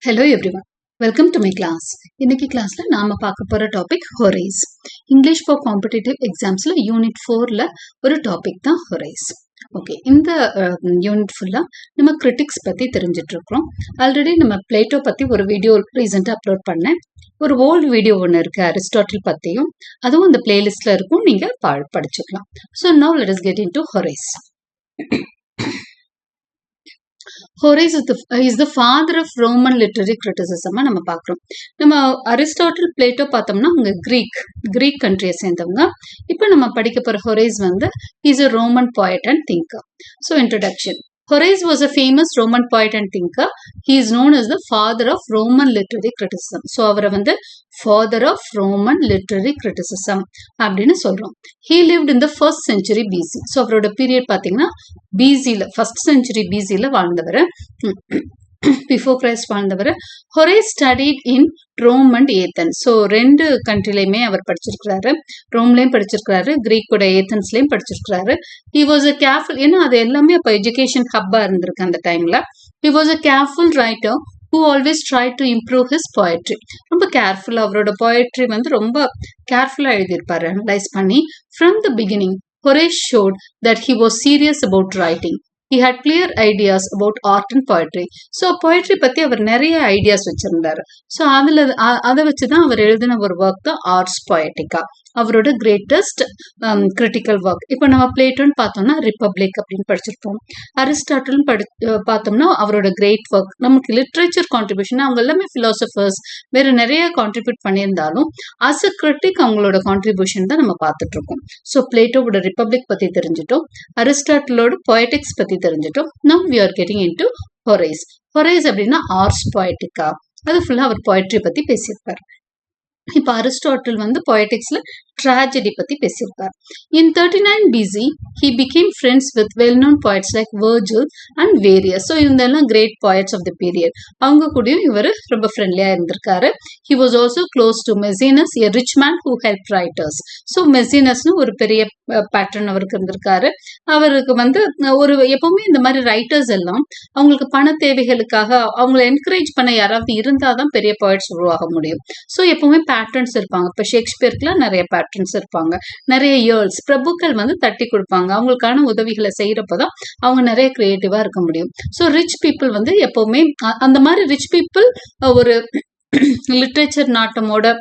Hello everyone. Welcome to my class. இன்னைக்கு கிளாஸ்ல நாம பார்க்க போற topic Horace. English for competitive எக்ஸாம்ஸ்ல யூனிட் 4ல ஒரு டாபிக் தான் ஹொரைஸ். ஓகே, இந்த யூனிட் ஃபுல்லா நம்ம கிரிட்டிக்ஸ் பத்தி தெரிஞ்சிட்டு இருக்கோம். ஆல்ரெடி நம்ம பிளேட்டோ பத்தி ஒரு வீடியோ ரீசெண்டா அப்லோட் பண்ணேன். ஒரு ஓல்டு வீடியோ ஒன்று இருக்கு அரிஸ்டாட்டில் பத்தியும், அதுவும் இந்த பிளேலிஸ்ட்ல இருக்கும், நீங்க படிச்சுக்கலாம். So now let us get into ஹொரைஸ். Horace is the father of Roman literary criticism. நம்ம பார்க்குறோம். நம்ம அரிஸ்டாட்டில் பிளேட்டோ பார்த்தோம்னா அவங்க கிரீக் கண்ட்ரியை சேர்ந்தவங்க. இப்போ நம்ம படிக்க போற ஹொரேஸ் வந்து is a Roman poet and thinker. So introduction. Horace was a famous Roman poet and thinker. He is known as the father of Roman literary criticism. So அவரை வந்து father of Roman literary criticism அப்படின்னு சொல்றோம். He lived in the 1st century BC. So அவரோட period பார்த்தீங்கன்னா BCல 1st century BCல வாழ்ந்தவர், before Christ வாழ்ந்தவர். Horace studied in Rome and Athens. So 2 கண்ட்ரிலையுமே அவர் படிச்சிருக்கிறாரு. ரோம்லையும் படிச்சிருக்கிறாரு, கிரீக்கோட ஏத்தன்ஸ்லையும் படிச்சிருக்கிறாரு. ஹி வாஸ் அ கேர்ஃபுல், ஏன்னா அது எல்லாமே அப்போ எஜுகேஷன் ஹப்பா இருந்திருக்கு அந்த டைம்ல. He was a careful writer who always tried to improve his poetry. ரொம்ப கேர்ஃபுல்லா அவரோட poetry வந்து ரொம்ப கேர்ஃபுல்லா எழுதியிருப்பாரு, அனலைஸ் பண்ணி. From the beginning, Horace showed that he was serious about writing. He had clear ideas about art and poetry. So poetry பத்தி அவர் நிறைய ஐடியாஸ் வச்சிருந்தாரு. ஸோ அதை வச்சுதான் அவர் எழுதின ஒரு ஒர்க் தான் ஆர்ட்ஸ் பொயட்டிக்கா, அவரோட கிரேட்டஸ்ட் கிரிட்டிக்கல் ஒர்க். இப்போ நம்ம பிளேட்டோன்னு பார்த்தோம்னா ரிப்பப்ளிக் அப்படின்னு படிச்சிருப்போம். அரிஸ்டாட்டில் பார்த்தோம்னா அவரோட கிரேட் ஒர்க். நமக்கு லிட்ரேச்சர் கான்ட்ரிபியூஷன், அவங்க எல்லாமே பிலாசபர்ஸ், வேற நிறைய கான்ட்ரிபியூட் பண்ணியிருந்தாலும் அஸ் அ கிரிட்டிக் அவங்களோட கான்ட்ரிபியூஷன் தான் நம்ம பார்த்துட்டு இருக்கோம். ஸோ பிளேட்டோவோட ரிப்பப்ளிக் பத்தி தெரிஞ்சிட்டோம், அரிஸ்டாட்டிலோட பொயட்டிக்ஸ் பத்தி தெரிஞ்சிட்டோம். Now we are getting into Horace. Horace அப்படின்னா ஆர்ட்ஸ் பொயட்டிக்கா, அது ஃபுல்லா அவர் பொயட்ரி பத்தி பேசியிருப்பார். இப்ப அரிஸ்டாட்டில் வந்து பொயட்டிக்ஸ்ல tragedy பத்தி பேசியிருப்பார். In 39 BC, he became friends with well-known poets like Virgil and Varius. So இவங்கெல்லாம் great poets of the period. அவங்க கூடயும் இவர் ரொம்ப ஃப்ரெண்ட்லியா இருந்திருக்காரு. He was also close to Maecenas, a rich man who helped writers. So Maecenas ஒரு பெரிய pattern அவருக்கு இருந்திருக்காரு. அவருக்கு வந்து ஒரு எப்பவுமே இந்த மாதிரி ரைட்டர்ஸ் எல்லாம் அவங்களுக்கு பண தேவைகளுக்காக அவங்களை என்கரேஜ் பண்ண யாராவது இருந்தாதான் பெரிய poets உருவாக முடியும். ஸோ எப்பவுமே பேட்டர்ன்ஸ் இருப்பாங்க. இப்போ ஷேக்ஸ்பியர்க்குலாம் நிறைய பேட்டர்ன்ஸ் இருப்பாங்க, நிறைய இயர்ஸ் பிரபுக்கள் வந்து தட்டி கொடுப்பாங்க. அவங்களுக்கான உதவிகளை செய்யறப்பதான் அவங்க நிறைய கிரியேட்டிவா இருக்க முடியும். ஸோ ரிச் பீப்புள் வந்து எப்பவுமே அந்த மாதிரி ரிச் பீப்புள் ஒரு லிட்ரேச்சர் நாட்டமோட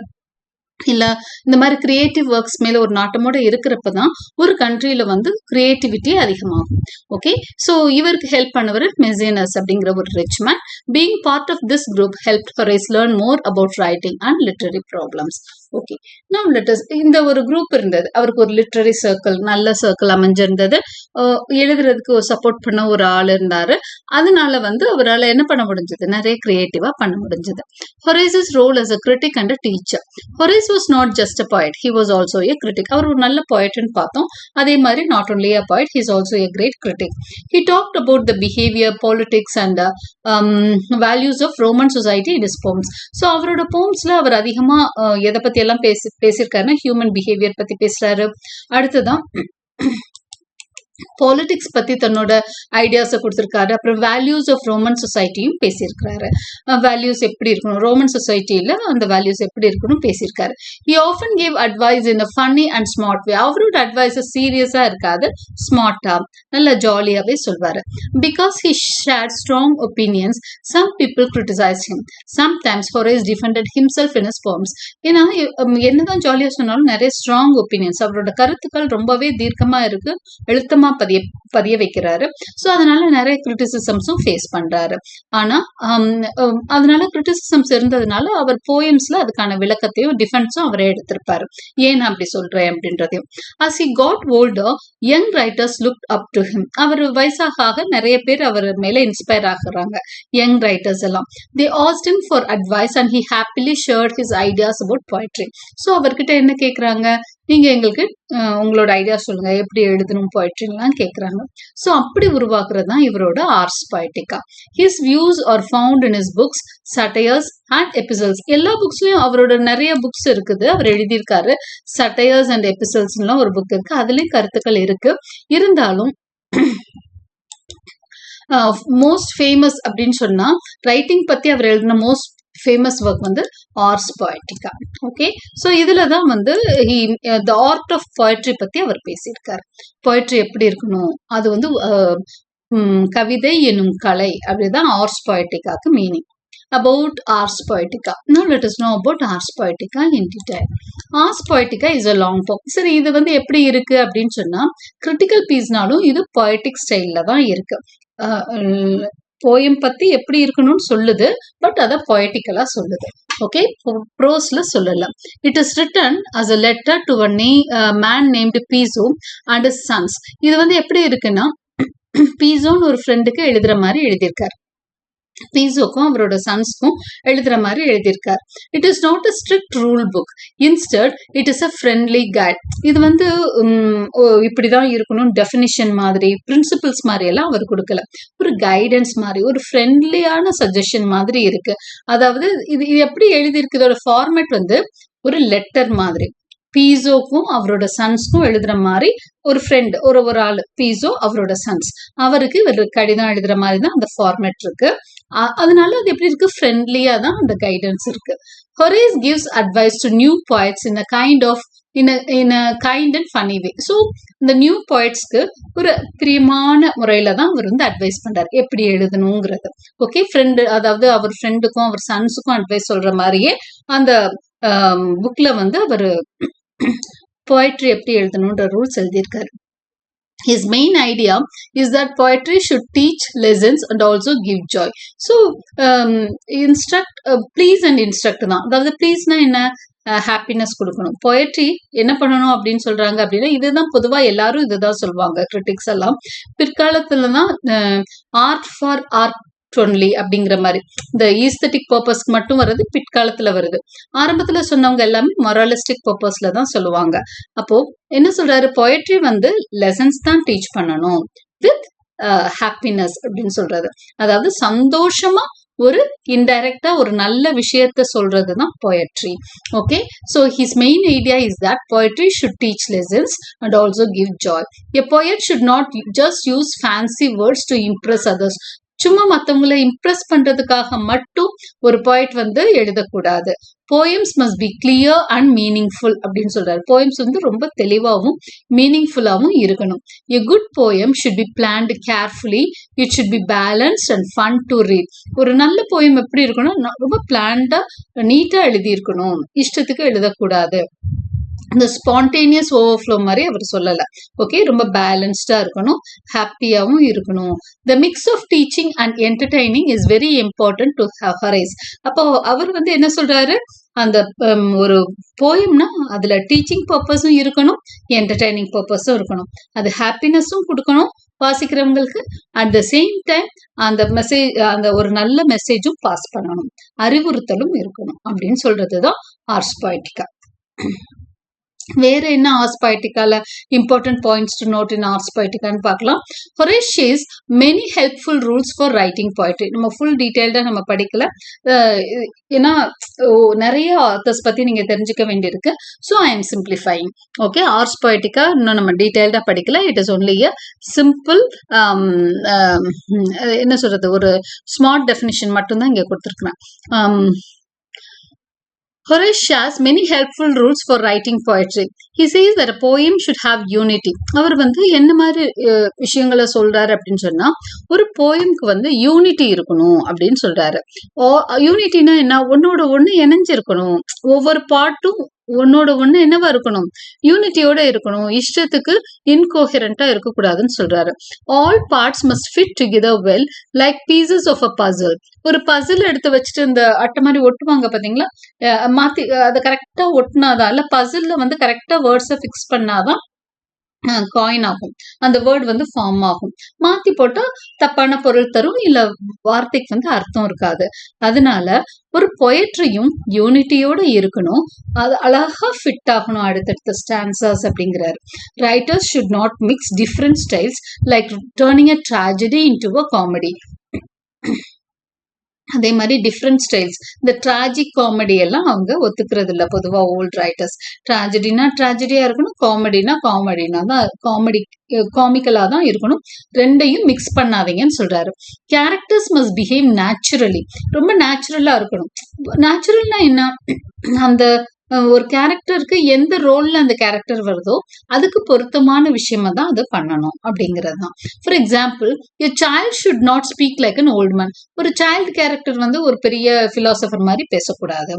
இல்ல இந்த மாதிரி கிரியேட்டிவ் ஒர்க்ஸ் மேல ஒரு நாட்டமோட இருக்கிறப்பதான் ஒரு கண்ட்ரியில வந்து கிரியேட்டிவிட்டி அதிகமாகும். ஓகே, ஸோ இவருக்கு ஹெல்ப் பண்ணவர் மெசேனஸ் அப்படிங்கிற ஒரு rich man. Being part of this group help Horace learn more about writing and literary problems. Okay, now let us, இந்த ஒரு குரூப் இருந்தது, அவருக்கு ஒரு லிட்டரரி சர்க்கிள், நல்ல சர்க்கிள் அமைஞ்சிருந்தது. எழுதுறதுக்கு சப்போர்ட் பண்ண ஒரு ஆள் இருந்தாரு. அதனால வந்து அவரால் என்ன பண்ண முடிஞ்சது, நிறைய கிரியேட்டிவா பண்ண முடிஞ்சது. ஹொரேஸஸ் role as a critic and a teacher. Horace was not just a poet, he was also a critic. அவர் ஒரு நல்ல poetன்னு பார்த்தோம். அதே மாதிரி not only a poet, he is also a great critic. He talked about the behavior, politics and values of Roman society in his poems. So அவரோட போம்ஸ்ல அவர் அதிகமா எதை பத்தி எல்லாம் பேசியிருக்காருன்னா ஹியூமன் பிஹேவியர் பத்தி பேசுறாரு. அடுத்ததான் பாலிடிக்ஸ் பத்தி தன்னோட ஐடியாஸை கொடுத்திருக்காரு. அப்புறம் வேல்யூஸ் ஆஃப் ரோமன் சொசைட்டியும் பேசியிருக்காரு. வேல்யூஸ் எப்படி இருக்கணும், ரோமன் சொசைட்டில அந்த வேல்யூஸ் எப்படி இருக்கணும் பேசியிருக்காரு. He often gave advice in a funny and smart way. அவரோட அட்வைஸ் சீரியஸா இருக்காது, ஸ்மார்ட்டா நல்ல ஜாலியாவே சொல்வாரு. Because he shared strong opinions, some people criticized him. Sometimes Horace defended himself in his poems. ஏன்னா என்னதான் ஜாலியா சொன்னாலும் நிறைய ஸ்ட்ராங் ஒப்பீனியன்ஸ், அவரோட கருத்துக்கள் ரொம்பவே தீர்க்கமா இருக்கு, எழுத்தமா பதிய வைக்கிறாரு. ஸோ அதனால நிறைய கிரிட்டிசிசம்ஸும் ஃபேஸ் பண்றாரு. ஆனா அதனால கிரிட்டிசிசம்ஸ் இருந்ததுனால அவர் போயம்ஸ்ல அதுக்கான விளக்கத்தையும் டிஃபென்ஸும் அவரே எடுத்திருப்பாரு. ஏன் நான் அப்படி சொல்றேன் அப்படின்றதையும். as he got older, young writers looked up to him. அவர் வயசாக நிறைய பேர் அவர் மேல இன்ஸ்பயர் ஆகுறாங்க, யங் ரைட்டர்ஸ் எல்லாம். they asked him for advice and he happily shared his ideas about poetry. So அவர்கிட்ட என்ன கேட்குறாங்க, நீங்க எங்களுக்கு உங்களோட ஐடியா சொல்லுங்க, எப்படி எழுதணும் போய்ட்ரிலாம் கேட்குறாங்க. ஸோ அப்படி உருவாக்குறது தான் இவரோட Ars Poetica. His views are found in his books, satires and epistles. எல்லா புக்ஸ்லயும் அவரோட நிறைய புக்ஸ் இருக்குது, அவர் எழுதியிருக்காரு. சட்டையர்ஸ் அண்ட் எபிசல்ஸ்லாம் ஒரு புக் இருக்கு, அதுலயும் கருத்துக்கள் இருக்கு. இருந்தாலும் மோஸ்ட் ஃபேமஸ் அப்படின்னு சொன்னா ரைட்டிங் பத்தி அவர் எழுதின மோஸ்ட் ஃபேமஸ் ஒர்க் வந்து ஆர்ஸ் பொயட்டிகா. ஓகே, ஸோ இதுல தான் வந்து த ஆர்ட் ஆஃப் பொயட்ரி பத்தி அவர் பேசியிருக்காரு. பொயட்ரி எப்படி இருக்கணும், அது வந்து கவிதை எனும் கலை, அப்படிதான் ஆர்ஸ் பொயட்டிகாக்கு meaning. About Ars Poetica. Now let us know about Ars Poetica in detail. Ars Poetica is a long form. சரி, இது வந்து எப்படி இருக்கு அப்படின்னு சொன்னா கிரிட்டிக்கல் பீஸ்னாலும் இது பொயட்டிக் ஸ்டைல்ல தான் இருக்கு. போயம் பத்தி எப்படி இருக்கணும்னு சொல்லுது, பட் அதை பொயட்டிக்கலா சொல்லுது. ஓகே, ப்ரோஸ்ல சொல்லலாம். It is written as a letter to a man named Piso and his sons. இது வந்து எப்படி இருக்குன்னா பீசோன்னு ஒரு ஃப்ரெண்டுக்கு எழுதுற மாதிரி எழுதியிருக்காரு. பீசோக்கும் அவரோட சன்ஸ்க்கும் எழுதுற மாதிரி எழுதியிருக்கார். It is not a strict rule book, instead it is a friendly guide. இது வந்து இப்படிதான் இருக்கணும் டெஃபினிஷன் மாதிரி பிரின்சிபிள்ஸ் மாதிரி எல்லாம் அவர் கொடுக்கல. ஒரு கைடன்ஸ் மாதிரி, ஒரு ஃப்ரெண்ட்லியான சஜஷன் மாதிரி இருக்கு. அதாவது இது எப்படி எழுதியிருக்கு, இதோட ஃபார்மேட் வந்து ஒரு லெட்டர் மாதிரி. பீசோக்கும் அவரோட சன்ஸ்க்கும் எழுதுற மாதிரி ஒரு ஃப்ரெண்ட், ஒரு ஆள் பீசோ அவரோட சன்ஸ், அவருக்கு இவர் கடிதம் எழுதுற மாதிரி தான் அந்த ஃபார்மேட் இருக்கு. அதனால அது எப்படி இருக்கு, ஃப்ரெண்ட்லியா தான் அந்த கைடன்ஸ் இருக்கு. Horace gives advice to new poets in a kind and funny way. So இந்த நியூ போய்ட்ஸ்க்கு ஒரு பிரியமான முறையில தான் அவர் வந்து அட்வைஸ் பண்றாரு எப்படி எழுதணுங்கிறது. ஓகே, ஃப்ரெண்டு, அதாவது அவர் ஃப்ரெண்டுக்கும் அவர் சன்ஸுக்கும் அட்வைஸ் சொல்ற மாதிரியே அந்த புக்ல வந்து அவர் போயட்ரி எப்படி எழுதணும்ன்ற ரூல்ஸ் எழுதியிருக்காரு. His main idea is that poetry should teach lessons and also give joy. So instruct, please and instruct தான். அதாவது ப்ளீஸ்னா என்ன, ஹாப்பினஸ் கொடுக்கணும். பொயட்ரி என்ன பண்ணணும் அப்படின்னு சொல்றாங்க அப்படின்னா இதுதான் பொதுவா எல்லாரும் இதுதான் சொல்லுவாங்க கிரிட்டிக்ஸ் எல்லாம். பிற்காலத்துலதான் ஆர்ட் ஃபார் ஆர்ட் ஒன்லி அப்படிங்கிற மாதிரி இந்த ஈஸ்தட்டிக் பர்பஸ்க்கு மட்டும் வருது, பிற்காலத்துல வருது. ஆரம்பத்துல சொன்னவங்க எல்லாமே மொராலிஸ்டிக் பர்பஸ்ல தான் சொல்லுவாங்க. அப்போ என்ன சொல்றாரு, பொயட்ரி வந்து லெசன்ஸ் தான் டீச் பண்ணணும் வித் ஹாப்பினஸ் அப்படின்னு சொல்றாரு. அதாவது சந்தோஷமா ஒரு இன்டைரக்டா ஒரு நல்ல விஷயத்த சொல்றதுதான் poetry. Okay, so his main idea is that poetry should teach lessons and also give joy. A poet should not just use fancy words to impress others. சும்மா மற்றவங்களை இம்ப்ரெஸ் பண்றதுக்காக மட்டும் ஒரு போயட் வந்து எழுதக்கூடாது. Poems must be clear and meaningful அப்படின்னு சொல்றாரு. Poems வந்து ரொம்ப தெளிவாகவும் மீனிங்ஃபுல்லாகவும் இருக்கணும். A good poem should be planned carefully, it should be balanced and fun to read. ஒரு நல்ல போயம் எப்படி இருக்கணும், ரொம்ப பிளான்டா நீட்டா எழுதி இருக்கணும், இஷ்டத்துக்கு எழுதக்கூடாது. இந்த ஸ்பான்டேனியஸ் ஓவர்ஃப்ளோ மாதிரி அவர் சொல்லல. ஓகே, ரொம்ப பேலன்ஸ்டா இருக்கணும், ஹாப்பியாவும் இருக்கணும். The mix of teaching and entertaining is very important to Horace. அப்போ அவர் வந்து என்ன சொல்றாரு, அந்த ஒரு போயம்னா அதுல டீச்சிங் பர்பஸும் இருக்கணும், என்டர்டைனிங் பர்பஸும் இருக்கணும், அது ஹாப்பினஸும் கொடுக்கணும் வாசிக்கிறவங்களுக்கு. அட் த சேம் டைம் அந்த மெசேஜ், அந்த ஒரு நல்ல மெசேஜும் பாஸ் பண்ணணும், அறிவுறுத்தலும் இருக்கணும் அப்படின்னு சொல்றதுதான் ஆர்ஸ் பொயட்டிகா. வேற என்ன ஆர்ஸ் பொயட்டிகால important points to note in Ars பொயட்டிகான்னு பார்க்கலாம். Horace shares many helpful rules for writing poetry. நம்ம ஃபுல் டீடைல்டா நம்ம படிக்கல, ஏன்னா நிறைய ஆத்தர்ஸ் பத்தி நீங்க தெரிஞ்சுக்க வேண்டியிருக்கு. So I am simplifying. Okay, Ars Poetica இன்னும் நம்ம டீடைல்டா படிக்கல. It is only a simple என்ன சொல்றது, ஒரு ஸ்மார்ட் டெஃபினிஷன் மட்டும்தான் இங்க கொடுத்துருக்கேன். Horace shares many helpful rules for writing poetry. He says that a poem should have unity. அவர் வந்து என்ன மாதிரி விஷயங்களை சொல்றாரு அப்படின்னு சொன்னா, ஒரு போயம்க்கு வந்து யூனிட்டி இருக்கணும் அப்படின்னு சொல்றாரு. யூனிட்டினா என்ன, ஒன்னோட ஒண்ணு இணைஞ்சிருக்கணும், ஒவ்வொரு பாட்டும் ஒன்னோட ஒண்ணு என்னவா இருக்கணும், யூனிட்டியோட இருக்கணும், இஷ்டத்துக்கு இன்கோஹரண்டா இருக்கக்கூடாதுன்னு சொல்றாரு. All parts must fit together well like pieces of a puzzle. ஒரு பசில் எடுத்து வச்சுட்டு இந்த அட்டை மாதிரி ஒட்டுவாங்க பாத்தீங்களா, மாத்தி அதை கரெக்டா ஒட்டினாதான், இல்ல பசில்ல வந்து கரெக்டா வேர்ட்ஸை ஃபிக்ஸ் பண்ணாதான் காயின் ஆகும், அந்த வேர்டு வந்து ஃபார்ம் ஆகும். மாத்தி போட்டா தப்பான பொருள் தரும், இல்ல வார்த்தைக்கு வந்து அர்த்தம் இருக்காது. அதனால ஒரு பொயட்ரியும் யூனிட்டியோட இருக்கணும், அது அழகா ஃபிட் ஆகணும் அடுத்தடுத்த ஸ்டான்சர்ஸ் அப்படிங்கிறாரு. Writers should not mix different styles like turning a tragedy into a comedy. அதே மாதிரி டிஃப்ரெண்ட் ஸ்டைல்ஸ். இந்த ட்ராஜிக் காமெடி எல்லாம் அவங்க ஒத்துக்கிறது இல்லை பொதுவா ஓல்ட் ரைட்டர்ஸ். ட்ராஜடினா ட்ராஜடியா இருக்கணும், காமெடினா தான் காமிக்கலா தான் இருக்கணும், ரெண்டையும் மிக்ஸ் பண்ணாதீங்கன்னு சொல்றாரு. கேரக்டர்ஸ் மஸ்ட் பிஹேவ் நேச்சுரலி, ரொம்ப நேச்சுரலா இருக்கணும். நேச்சுரல்னா என்ன, அந்த ஒரு கேரக்டருக்கு எந்த ரோல்ல அந்த கேரக்டர் வருதோ அதுக்கு பொருத்தமான விஷயமா தான் அதை பண்ணணும் அப்படிங்கிறது தான். For example, a child should not speak like an old man. ஒரு சைல்டு கேரக்டர் வந்து ஒரு பெரிய பிலாசபர் மாதிரி பேசக்கூடாது.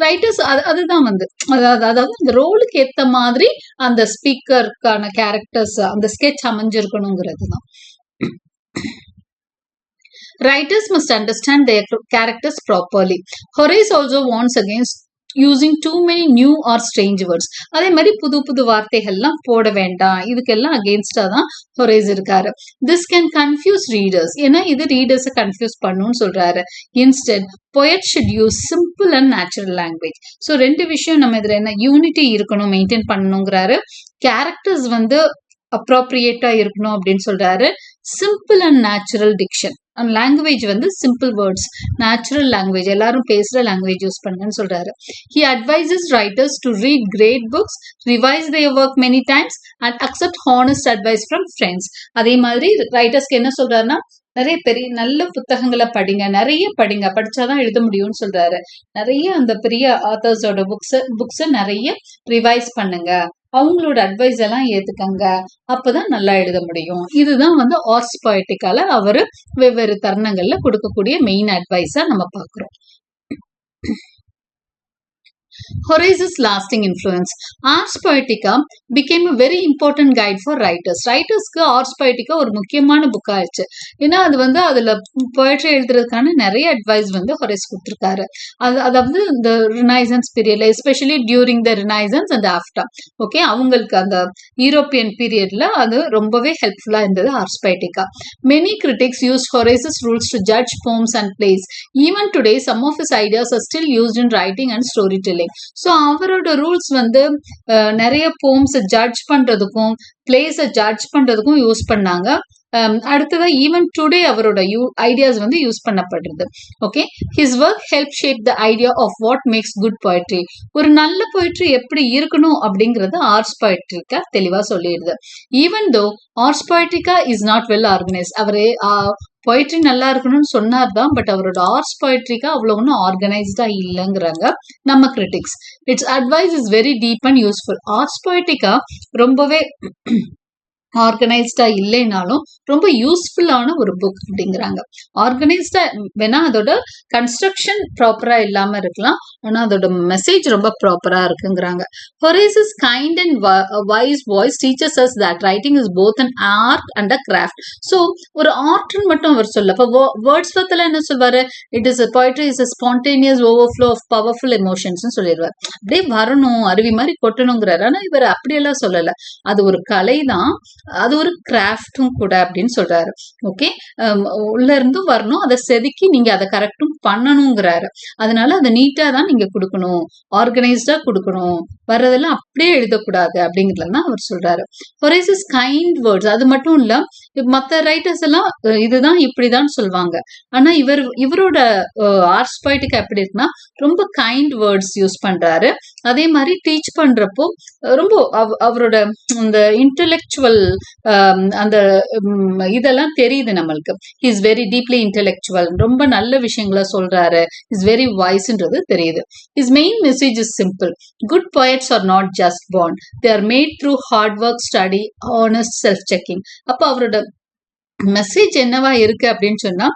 ரைட்டர்ஸ் அதுதான் வந்து அதாவது அந்த ரோலுக்கு ஏத்த மாதிரி அந்த ஸ்பீக்கருக்கான கேரக்டர்ஸ் அந்த ஸ்கெட்ச் அமைஞ்சிருக்கணுங்கிறது தான். Writers must understand their characters properly. Horace also warns against using too many new or strange words. அதே மாதிரி புது புது வார்த்தைகள்லாம் போட வேண்டாம், இதுக்கெல்லாம் அகேன்ஸ்டா தான் ஹொரேஸ் இருக்காரு. This can confuse readers, ஏன்னா இது ரீடர்ஸை கன்ஃபியூஸ் பண்ணுன்னு சொல்றாரு. Instead, poets should use simple and natural language. So ரெண்டு விஷயம் நம்ம இதுல என்ன, யூனிட்டி இருக்கணும், மெயின்டைன் பண்ணணுங்கிறாரு. கேரக்டர்ஸ் வந்து அப்ராப்ரியேட்டா இருக்கணும் அப்படின்னு சொல்றாரு. Simple and natural diction, and language வந்து சிம்பிள் வேர்ட்ஸ், நேச்சுரல் லாங்குவேஜ், எல்லாரும் பேசுற லாங்குவேஜ் யூஸ் பண்ணுங்கன்னு சொல்றாரு. He advises writers to read great books, revise their work many times and accept honest advice from friends. அதே மாதிரி ரைட்டர்ஸ்க்கு என்ன சொல்றாருன்னா, நிறைய பெரிய நல்ல புத்தகங்களை படிங்க, நிறைய படிங்க, படிச்சாதான் எழுத முடியும்னு சொல்றாரு. நிறைய அந்த பெரிய ஆத்தர்ஸோட புக்ஸை நிறைய ரிவைஸ் பண்ணுங்க, அவங்களோட அட்வைஸ் எல்லாம் ஏத்துக்கங்க, அப்பதான் நல்லா எழுத முடியும். இதுதான் வந்து ஆர்ட்ஸ் பொயட்டிக்கால அவரு வெவ்வேறு தருணங்கள்ல கொடுக்கக்கூடிய மெயின் அட்வைஸா நம்ம பாக்குறோம். Horace's lasting influence. Ars Poetica became a very important guide for writers. ரைட்டர்ஸ்க்கு ஆர்ட்ஸ் பொயட்டிக்கா ஒரு முக்கியமான புக் ஆயிடுச்சு. ஏன்னா அது வந்து அதுல பொயட்ரி எழுதுறதுக்கான நிறைய அட்வைஸ் வந்து ஹொரேஸ் கொடுத்துருக்காரு. அதாவது இந்த ரினைசன்ஸ் பீரியட்ல, especially during the Renaissance and after, okay, அவங்களுக்கு அந்த யூரோப்பியன் பீரியட்ல அது ரொம்பவே ஹெல்ப்ஃபுல்லா இருந்தது arts பொயட்டிக்கா. Many critics used Horace's rules to judge poems and plays. Even today, some of his ideas are still used in writing and storytelling. So அவரோட rules வந்து நிறைய போம்ஸை ஜட்ஜ் பண்றதுக்கும் பிளேஸை ஜட்ஜ் பண்றதுக்கும் யூஸ் பண்ணாங்க. அடுத்ததா ஈவன் டுடே அவரோட ideas வந்து யூஸ் பண்ணப்படுறது. Okay, his work help shape the idea of what makes good poetry. ஒரு நல்ல பொயட்ரி எப்படி இருக்கணும் அப்படிங்கறது ஆர்ட்ஸ் பொயட்ரிக்கா தெளிவா சொல்லிடுது. Even though Ars Poetica is not well organise, அவரே பொயட்ரி நல்லா இருக்கணும்னு சொன்னார் தான், பட் அவரோட ஆர்ட்ஸ் பொயட்ரிக்கா அவ்வளவு ஒன்றும் ஆர்கனைஸ்டா இல்லைங்கிறாங்க நம்ம கிரிட்டிக்ஸ். Its advice is very deep and useful. Ars Poetica ரொம்பவே ஆர்கனைஸ்டா இல்லைனாலும் ரொம்ப யூஸ்ஃபுல்லான ஒரு புக் அப்படிங்கிறாங்க. ஆர்கனைஸ்டா வேணா அதோட கன்ஸ்ட்ரக்ஷன் ப்ராப்பரா இல்லாம இருக்கலாம், ஆனா அதோட மெசேஜ் ரொம்ப ப்ராப்பரா இருக்குங்கிறாங்க. Horace's kind and wise voice teaches us that writing is both an art and a craft. So ஒரு ஆர்ட்னு மட்டும் அவர் சொல்ல. இப்போ வேர்ட்ஸ்வர்த்ல என்ன சொல்வாரு, it is poetry is a spontaneous overflow of powerful emotions சொல்லிடுவார். அப்படியே வரணும், அருவி மாதிரி கொட்டணுங்கிறாரு. ஆனா இவர் அப்படியெல்லாம் சொல்லல, அது ஒரு கலை தான், அது ஒரு கிராஃப்டும் கூட அப்படின்னு சொல்றாரு. ஓகே, உள்ள இருந்து வரணும், அதை செதுக்கி நீங்க அதை கரெக்டும் பண்ணணுங்கிறாரு. அதனால அதை நீட்டா தான் நீங்க கொடுக்கணும், ஆர்கனைஸ்டா கொடுக்கணும், வர்றதெல்லாம் அப்படியே எழுதக்கூடாது அப்படிங்கிறதுலாம் அவர் சொல்றாரு. Horace's கைண்ட் வேர்ட்ஸ், அது மட்டும் இல்ல, மற்ற ரைட்டர்ஸ் எல்லாம் இதுதான் இப்படிதான் சொல்லுவாங்க, ஆனா இவரோட ஆர்ட்ஸ் பொயட்டிக்கா எப்படி இருக்குன்னா ரொம்ப கைண்ட் வேர்ட்ஸ் யூஸ் பண்றாரு. அதே மாதிரி டீச் பண்றப்போ ரொம்ப அவரோட அந்த இன்டெலெக்சுவல் அந்த இதெல்லாம் தெரியுது நம்மளுக்கு. இஸ் வெரி டீப்லி இன்டெலெக்சுவல், ரொம்ப நல்ல விஷயங்களை சொல்றாரு, இஸ் வெரி வைஸ்ன்றது தெரியுது. Is main message is simple. Good poets are not just born, they are made through hard work, study, honest self checking. அப்ப அவரோட மெசேஜ் என்னவா இருக்கு அப்படின்னு சொன்னா,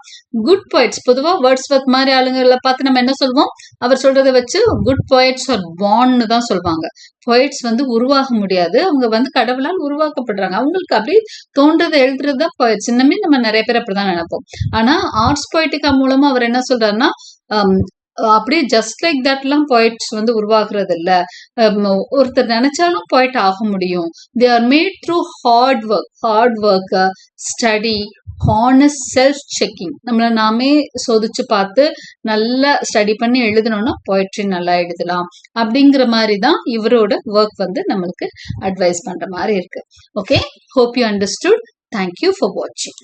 குட் poets, பொதுவா வேர்ட்ஸ்வர்த் மாதிரி ஆளுங்களை பார்த்து நம்ம என்ன சொல்வோம், அவர் சொல்றதை வச்சு குட் poets ஆர் bornன்னு தான் சொல்லுவாங்க. poets வந்து உருவாக முடியாது, அவங்க வந்து கடவுளால் உருவாக்கப்படுறாங்க, அவங்களுக்கு அப்படியே தோன்றதை எழுதுறது தான் poets. இன்னமே நம்ம நிறைய பேர் அப்படிதான் நினைப்போம். ஆனா ஆர்ட்ஸ் பொயட்டிக்கா மூலமா அவர் என்ன சொல்றாருன்னா, அப்படியே ஜஸ்ட் லைக் தட்லாம் poets வந்து உருவாக்குறது இல்ல, ஒருத்தர் நினைச்சாலும் poet ஆக முடியும். They are mat through hard work, study, honest self checking. நம்மளை நாமே சோதிச்சு பார்த்து நல்லா ஸ்டடி பண்ணி எழுதணும்னா poetry நல்லா எழுதலாம் அப்படிங்கிற மாதிரி தான் இவரோட ஒர்க் வந்து நம்மளுக்கு அட்வைஸ் பண்ற மாதிரி இருக்கு. Okay, hope you understood. Thank you for வாட்சிங்.